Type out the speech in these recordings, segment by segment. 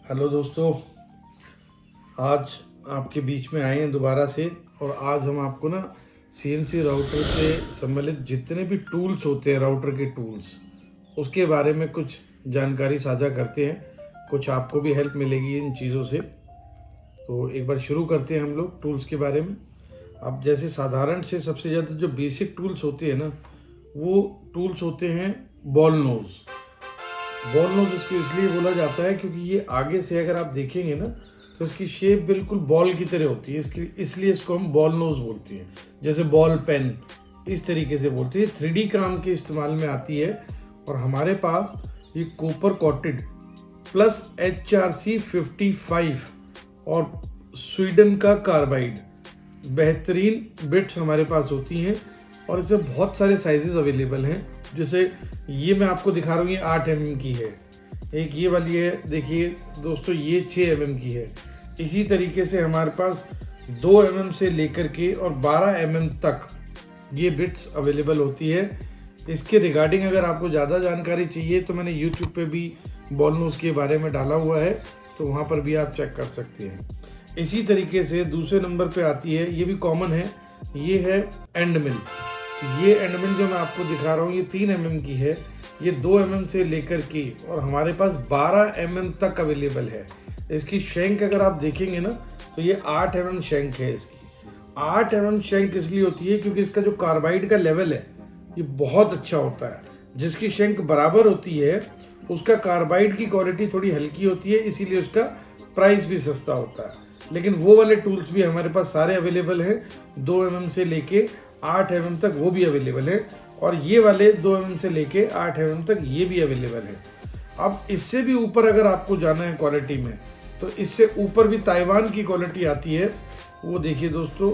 Hello दोस्तों, आज आपके बीच में आए हैं दोबारा से। और आज हम आपको ना सीएनसी राउटर से सम्मिलित जितने भी टूल्स होते हैं, राउटर के टूल्स, उसके बारे में कुछ जानकारी साझा करते हैं। कुछ आपको भी हेल्प मिलेगी इन चीज़ों से। तो एक बार शुरू करते हैं हम लोग टूल्स के बारे में। अब जैसे साधारण से सबसे ज़्यादा जो बेसिक टूल्स होते हैं ना, वो टूल्स होते हैं बॉल नोज। बॉल नोज इसको इसलिए बोला जाता है क्योंकि ये आगे से अगर आप देखेंगे ना तो इसकी शेप बिल्कुल बॉल की तरह होती है, इसलिए इसको हम बॉल नोज बोलते हैं। जैसे बॉल पेन, इस तरीके से बोलते हैं। 3D काम के इस्तेमाल में आती है। और हमारे पास ये कॉपर कोटेड प्लस HRC55 और स्वीडन का कार्बाइड बेहतरीन बिट्स हमारे पास होती हैं। और इसमें बहुत सारे साइजेस अवेलेबल हैं। जैसे ये मैं आपको दिखा रहा हूँ, ये 8 mm की है। एक ये वाली है, देखिए दोस्तों, ये 6 mm की है। इसी तरीके से हमारे पास 2 mm से लेकर के और 12 mm तक ये बिट्स अवेलेबल होती है। इसके रिगार्डिंग अगर आपको ज़्यादा जानकारी चाहिए तो मैंने YouTube पे भी बॉल नोज के बारे में डाला हुआ है, तो वहाँ पर भी आप चेक कर सकते हैं। इसी तरीके से दूसरे नंबर पे आती है, ये भी कॉमन है, ये है एंड मिल। ये एंड मिल जो मैं आपको दिखा रहा हूँ, ये 3 mm की है। ये 2 mm से लेकर के और हमारे पास 12 mm तक अवेलेबल है। इसकी शैंक अगर आप देखेंगे ना तो ये 8 mm शैंक है। इसकी 8 mm शैंक इसलिए होती है क्योंकि इसका जो कार्बाइड का लेवल है ये बहुत अच्छा होता है। जिसकी शैंक बराबर होती है उसका कार्बाइड की क्वालिटी थोड़ी हल्की होती है, इसीलिए उसका प्राइस भी सस्ता होता है। लेकिन वो वाले टूल्स भी हमारे पास सारे अवेलेबल हैं। 2 mm से लेके 8 mm तक वो भी अवेलेबल है। और ये वाले 2 mm से लेके 8 mm तक ये भी अवेलेबल है। अब इससे भी ऊपर अगर आपको जाना है क्वालिटी में, तो इससे ऊपर भी ताइवान की क्वालिटी आती है। वो देखिए दोस्तों,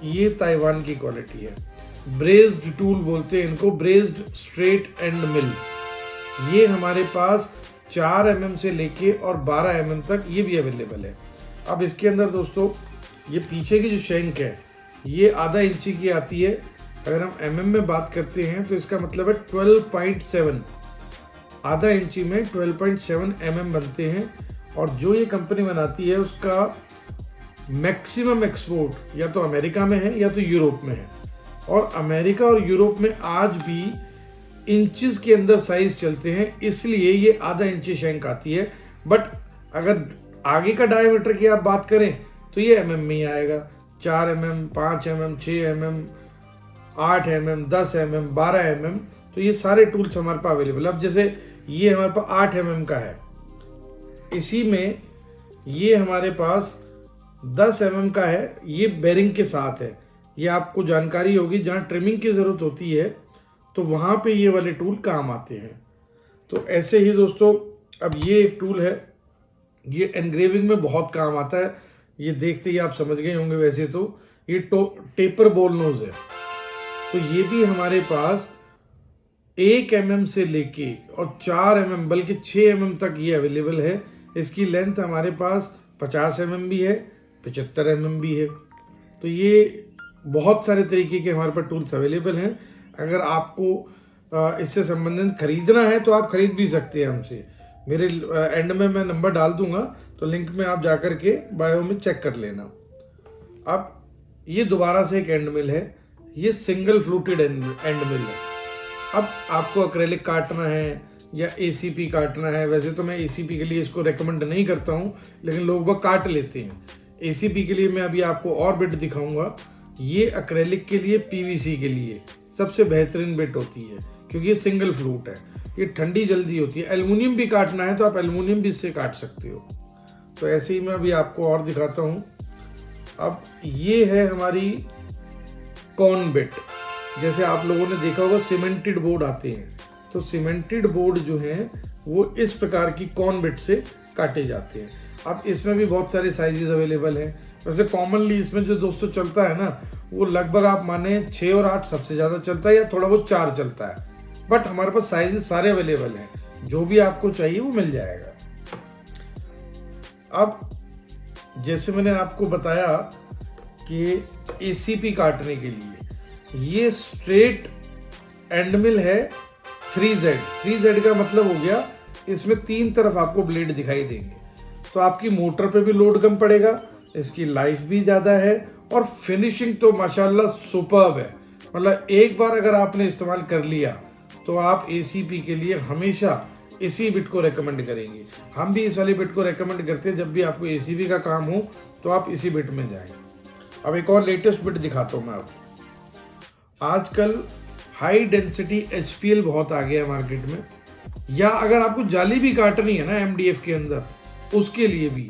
ये ताइवान की क्वालिटी है। ब्रेस्ड टूल बोलते हैं इनको, ब्रेस्ड स्ट्रेट एंड मिल। ये हमारे पास 4 mm से लेके और 12 mm तक ये भी अवेलेबल है। अब इसके अंदर दोस्तों, ये पीछे की जो शैंक है ये आधा इंची की आती है। अगर हम mm में बात करते हैं तो इसका मतलब है 12.7, आधा इंची में 12.7 mm बनते हैं। और जो ये कंपनी बनाती है उसका मैक्सिमम एक्सपोर्ट या तो अमेरिका में है या तो यूरोप में है। और अमेरिका और यूरोप में आज भी इंचेस के अंदर साइज चलते हैं, इसलिए ये आधा इंची शैंक आती है। बट अगर आगे का डायमीटर की आप बात करें तो ये mm में ही आएगा। 4 mm, 5 mm, 6 mm, 8 mm, 10 mm, 12 mm, तो ये सारे टूल्स हमारे पास अवेलेबल है। अब जैसे ये हमारे पास 8 mm का है, इसी में ये हमारे पास 10 mm का है, ये बेरिंग के साथ है। ये आपको जानकारी होगी, जहाँ ट्रिमिंग की ज़रूरत होती है तो वहाँ पे ये वाले टूल काम आते हैं। तो ऐसे ही दोस्तों, अब ये एक टूल है, ये एनग्रेविंग में बहुत काम आता है। ये देखते ही आप समझ गए होंगे। वैसे तो ये टेपर बॉल नोज है। तो ये भी हमारे पास 1 mm से लेके और 4 mm बल्कि 6 mm तक ये अवेलेबल है। इसकी लेंथ हमारे पास 50 mm भी है, 75 mm भी है। तो ये बहुत सारे तरीके के हमारे पास टूल्स अवेलेबल हैं। अगर आपको इससे संबंधित खरीदना है तो आप खरीद भी सकते हैं हमसे। मेरे एंड में मैं नंबर डाल दूंगा, तो लिंक में आप जाकर के बायो में चेक कर लेना। अब ये दोबारा से एक एंड मिल है, ये सिंगल फ्लूटेड एंड मिल है। अब आपको एक्रेलिक काटना है या ACP काटना है, वैसे तो मैं ACP के लिए इसको रेकमेंड नहीं करता हूँ, लेकिन लोग वो काट लेते हैं। ACP के लिए मैं अभी आपको और बिट दिखाऊंगा। ये एक्रेलिक के लिए, PVC के लिए सबसे बेहतरीन बिट होती है क्योंकि ये सिंगल फ्लूट है, ये ठंडी जल्दी होती है। एल्युमिनियम भी काटना है तो आप एल्युमिनियम भी इससे काट सकते हो। तो ऐसे ही मैं अभी आपको और दिखाता हूँ। अब ये है हमारी कॉन बिट। जैसे आप लोगों ने देखा होगा सीमेंटेड बोर्ड आते हैं, तो सीमेंटेड बोर्ड जो है वो इस प्रकार की कॉन बिट से काटे जाते हैं। अब इसमें भी बहुत सारे साइजेस अवेलेबल हैं। वैसे कॉमनली इसमें जो दोस्तों चलता है ना, वो लगभग आप माने 6 और 8 सबसे ज़्यादा चलता है, या थोड़ा बहुत 4 चलता है। बट हमारे पास साइजेस सारे अवेलेबल हैं, जो भी आपको चाहिए वो मिल जाएगा। अब जैसे मैंने आपको बताया कि ACP काटने के लिए ये स्ट्रेट एंड मिल है 3Z। 3Z का मतलब हो गया, इसमें 3 तरफ आपको ब्लेड दिखाई देंगे। तो आपकी मोटर पे भी लोड कम पड़ेगा, इसकी लाइफ भी ज़्यादा है और फिनिशिंग तो माशाल्लाह सुपर्ब है। मतलब एक बार अगर आपने इस्तेमाल कर लिया तो आप ACP के लिए हमेशा इसी बिट को रेकमेंड करेंगे। हम भी इस वाली बिट को रेकमेंड करते हैं, जब भी आपको ACP का काम हो तो आप इसी बिट में जाएं। अब एक और लेटेस्ट बिट दिखाता हूँ मैं आपको। आजकल हाई डेंसिटी HPL बहुत आ गया है मार्केट में, या अगर आपको जाली भी काटनी है ना MDF के अंदर, उसके लिए भी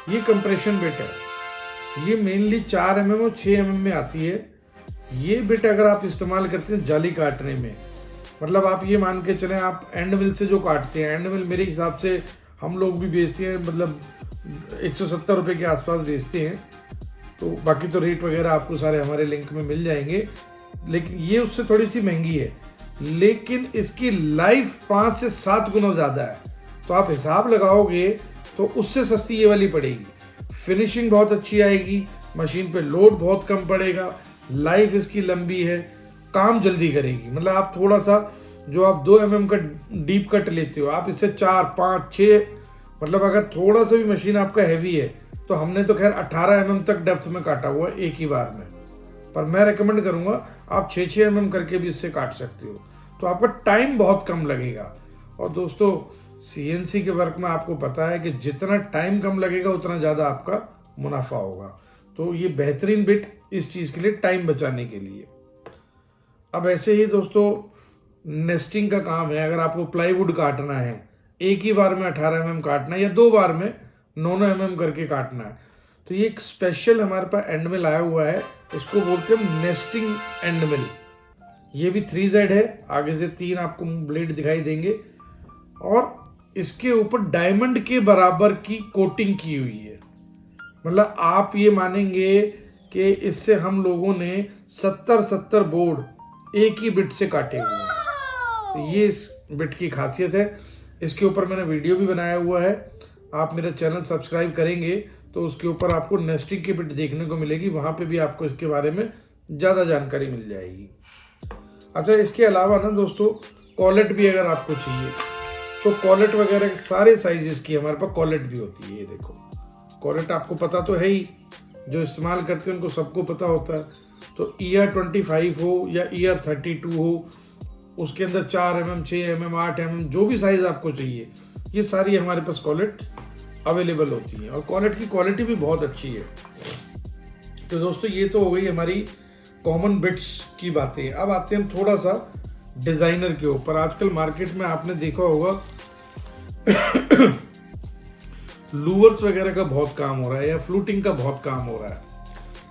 ये कंप्रेशन बिट है। ये मेनली 4 mm और 6 mm में आती है। ये बिट अगर आप इस्तेमाल करते हैं जाली काटने में, मतलब आप ये मान के चलें, आप एंड मिल से जो काटते हैं, एंड मिल मेरे हिसाब से हम लोग भी बेचते हैं, मतलब 170 रुपये के आसपास बेचते हैं। तो बाकी तो रेट वगैरह आपको सारे हमारे लिंक में मिल जाएंगे, लेकिन ये उससे थोड़ी सी महंगी है, लेकिन इसकी लाइफ 5 से 7 गुना ज़्यादा है। तो आप हिसाब लगाओगे तो उससे सस्ती ये वाली पड़ेगी। फिनिशिंग बहुत अच्छी आएगी, मशीन पे लोड बहुत कम पड़ेगा, लाइफ इसकी लंबी है, काम जल्दी करेगी। मतलब आप थोड़ा सा जो आप 2 mm का डीप कट लेते हो, आप इससे 4, 5, 6, मतलब अगर थोड़ा सा भी मशीन आपका हैवी है, तो हमने तो खैर 18 mm तक डेप्थ में काटा हुआ है एक ही बार में, पर मैं रेकमेंड करूंगा आप 6-6 mm करके भी इससे काट सकते हो, तो आपका टाइम बहुत कम लगेगा। और दोस्तों CNC के वर्क में आपको पता है कि जितना टाइम कम लगेगा उतना ज़्यादा आपका मुनाफा होगा। तो ये बेहतरीन बिट इस चीज़ के लिए, टाइम बचाने के लिए। अब ऐसे ही दोस्तों नेस्टिंग का काम है। अगर आपको प्लाईवुड काटना है, एक ही बार में 18 mm काटना है या 2 बार में 9 mm करके काटना है, तो ये एक स्पेशल हमारे पास एंड मिल आया हुआ है, इसको बोलते हैं नेस्टिंग एंड मिल। ये भी 3Z है, आगे से 3 आपको ब्लेड दिखाई देंगे और इसके ऊपर डायमंड के बराबर की कोटिंग की हुई है। मतलब आप ये मानेंगे कि इससे हम लोगों ने 70 बोर्ड एक ही बिट से काटे हुए हैं। तो ये इस बिट की खासियत है। इसके ऊपर मैंने वीडियो भी बनाया हुआ है, आप मेरा चैनल सब्सक्राइब करेंगे तो उसके ऊपर आपको नेस्टिंग की बिट देखने को मिलेगी, वहाँ पे भी आपको इसके बारे में ज़्यादा जानकारी मिल जाएगी। अच्छा, इसके अलावा ना दोस्तों कॉलेट भी अगर आपको चाहिए तो कॉलेट वगैरह सारे साइजेस की हमारे पास कॉलेट भी होती है। ये देखो कॉलेट आपको पता तो है ही, जो इस्तेमाल करते हैं उनको सबको पता होता है। तो ER25 हो या ER32 हो, उसके अंदर 4 mm, 6 mm, 8 mm जो भी साइज आपको चाहिए, ये सारी हमारे पास कॉलेट अवेलेबल होती है और कॉलेट की क्वालिटी भी बहुत अच्छी है। तो दोस्तों ये तो हो गई हमारी कॉमन बिट्स की बातें। अब आते हैं थोड़ा सा डिजाइनर के ऊपर। आजकल मार्केट में आपने देखा होगा लूवर्स वगैरह का बहुत काम हो रहा है या फ्लूटिंग का बहुत काम हो रहा है।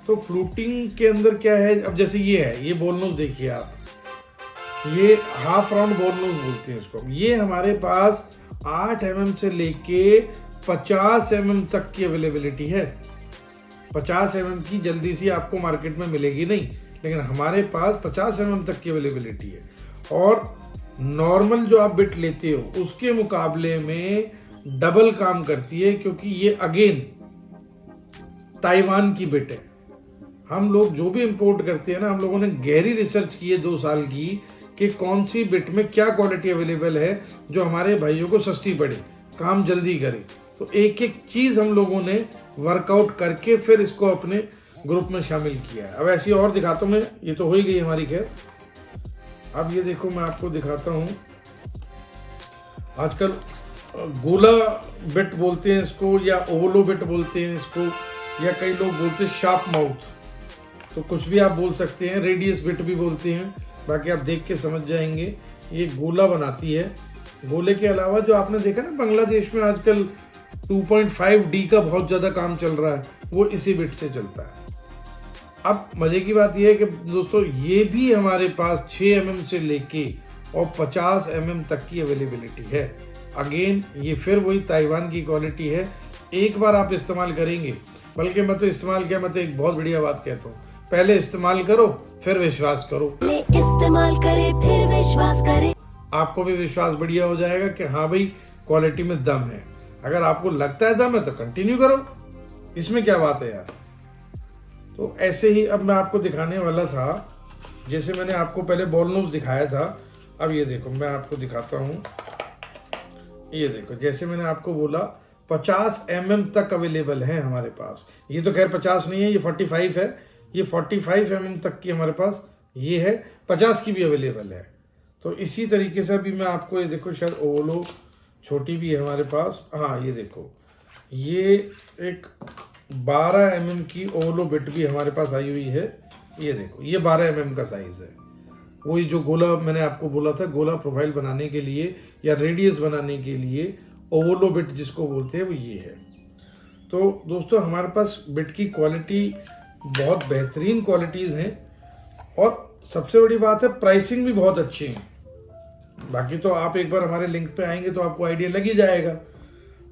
तो फ्लूटिंग के अंदर क्या है, अब जैसे ये है, ये बोलनोज देखिए आप, ये हाफ राउंड बोलनोज बोलते हैं इसको। ये हमारे पास 8 mm से लेके 50 mm तक की अवेलेबिलिटी है। 50 mm की जल्दी सी आपको मार्केट में मिलेगी नहीं, लेकिन हमारे पास 50 mm तक की अवेलेबिलिटी है। और नॉर्मल जो आप बिट लेते हो उसके मुकाबले में डबल काम करती है, क्योंकि ये अगेन ताइवान की बिट है। हम लोग जो भी इंपोर्ट करते हैं ना, हम लोगों ने गहरी रिसर्च की है 2 साल की कि कौन सी बिट में क्या क्वालिटी अवेलेबल है जो हमारे भाइयों को सस्ती पड़े, काम जल्दी करे। तो एक एक चीज़ हम लोगों ने वर्कआउट करके फिर इसको अपने ग्रुप में शामिल किया है। अब ऐसी और दिखाता हूँ मैं, ये तो हो ही गई हमारी खैर। अब ये देखो मैं आपको दिखाता हूँ, आजकल गोला बिट बोलते हैं इसको या ओवलो बिट बोलते हैं इसको, या कई लोग बोलते हैं शार्प माउथ, तो कुछ भी आप बोल सकते हैं। रेडियस बिट भी बोलते हैं, बाकी आप देख के समझ जाएंगे। ये गोला बनाती है। गोले के अलावा जो आपने देखा ना बांग्लादेश में आजकल 2.5D का बहुत ज़्यादा काम चल रहा है, वो इसी बिट से चलता है। अब मज़े की बात यह है कि दोस्तों ये भी हमारे पास 6 mm से लेके और 50 mm तक की अवेलेबिलिटी है। अगेन ये फिर वही ताइवान की क्वालिटी है। एक बार आप इस्तेमाल करेंगे, बल्कि मैं तो इस्तेमाल किया, मैं तो एक बहुत बढ़िया बात कहता हूँ, पहले इस्तेमाल करो फिर विश्वास करो। इस्तेमाल करें फिर विश्वास करें, आपको भी विश्वास बढ़िया हो जाएगा कि हाँ भाई क्वालिटी में दम है। अगर आपको लगता है दम है तो कंटिन्यू करो, इसमें क्या बात है यार। तो ऐसे ही अब मैं आपको दिखाने वाला था, जैसे मैंने आपको पहले बोलनोज दिखाया था, अब ये देखो मैं आपको दिखाता हूँ। ये देखो जैसे मैंने आपको बोला 50 mm तक अवेलेबल है हमारे पास। ये तो खैर 50 नहीं है, ये 45 है। ये 45 mm तक की हमारे पास ये है, 50 की भी अवेलेबल है। तो इसी तरीके से अभी मैं आपको ये देखो, शायद ओवलो छोटी भी है हमारे पास। हाँ ये देखो, ये एक 12 mm की ओवलो बिट भी हमारे पास आई हुई है। ये देखो, ये 12 mm का साइज है। वही जो गोला मैंने आपको बोला था, गोला प्रोफाइल बनाने के लिए या रेडियस बनाने के लिए ओवलो बिट जिसको बोलते हैं, वो ये है। तो दोस्तों हमारे पास बिट की क्वालिटी बहुत बेहतरीन क्वालिटीज़ हैं और सबसे बड़ी बात है प्राइसिंग भी बहुत अच्छी है। बाकी तो आप एक बार हमारे लिंक पे आएंगे तो आपको आइडिया लग ही जाएगा।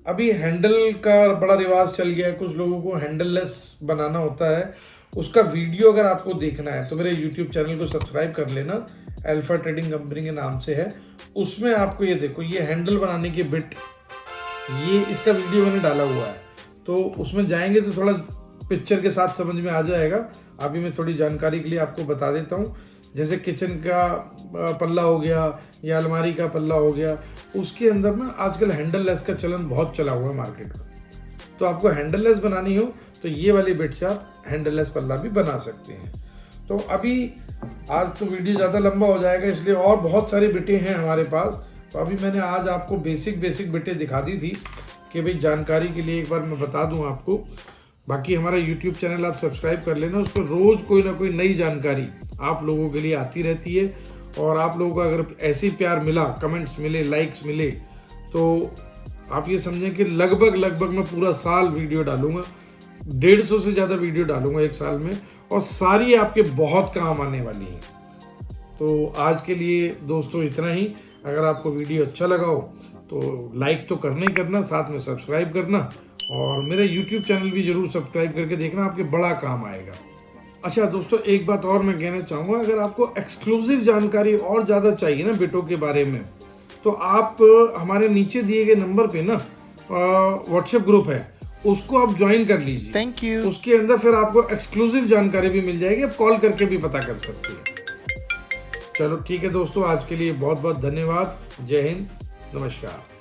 अभी हैंडल का बड़ा रिवाज चल गया है, कुछ लोगों को हैंडल लेस बनाना होता है। उसका वीडियो अगर आपको देखना है तो मेरे यूट्यूब चैनल को सब्सक्राइब कर लेना, अल्फा ट्रेडिंग कंपनी के नाम से है। उसमें आपको ये देखो, ये हैंडल बनाने की बिट, ये इसका वीडियो मैंने डाला हुआ है, तो उसमें जाएंगे तो थोड़ा पिक्चर के साथ समझ में आ जाएगा। अभी मैं थोड़ी जानकारी के लिए आपको बता देता हूँ। जैसे किचन का पल्ला हो गया या अलमारी का पल्ला हो गया, उसके अंदर ना आजकल हैंडल लेस का चलन बहुत चला हुआ है मार्केट में। तो आपको हैंडल लेस बनानी हो तो ये वाली बिट से आप हैंडल लेस पल्ला भी बना सकते हैं। तो अभी आज तो वीडियो ज़्यादा लंबा हो जाएगा, इसलिए और बहुत सारी बिटें हैं हमारे पास। तो अभी मैंने आज आपको बेसिक बिटें दिखा दी थी कि भाई जानकारी के लिए एक बार मैं बता दूं आपको। बाकी हमारा यूट्यूब चैनल आप सब्सक्राइब कर लेना, उस पर रोज़ कोई ना कोई नई जानकारी आप लोगों के लिए आती रहती है। और आप लोगों को अगर ऐसे ही प्यार मिला, कमेंट्स मिले, लाइक्स मिले, तो आप ये समझें कि लगभग मैं पूरा साल वीडियो डालूंगा, 150 से ज़्यादा वीडियो डालूंगा एक साल में, और सारी आपके बहुत काम आने वाली हैं। तो आज के लिए दोस्तों इतना ही। अगर आपको वीडियो अच्छा लगा हो तो लाइक तो करना ही करना, साथ में सब्सक्राइब करना, और मेरा यूट्यूब चैनल भी जरूर सब्सक्राइब करके देखना, आपके बड़ा काम आएगा। अच्छा दोस्तों, एक बात और मैं कहना चाहूँगा, अगर आपको एक्सक्लूसिव जानकारी और ज़्यादा चाहिए ना बिटों के बारे में, तो आप हमारे नीचे दिए गए नंबर पे ना व्हाट्सएप ग्रुप है, उसको आप ज्वाइन कर लीजिए। Thank you. उसके अंदर फिर आपको एक्सक्लूसिव जानकारी भी मिल जाएगी, आप कॉल करके भी पता कर सकते हैं। चलो ठीक है दोस्तों, आज के लिए बहुत बहुत धन्यवाद। जय हिंद, नमस्कार।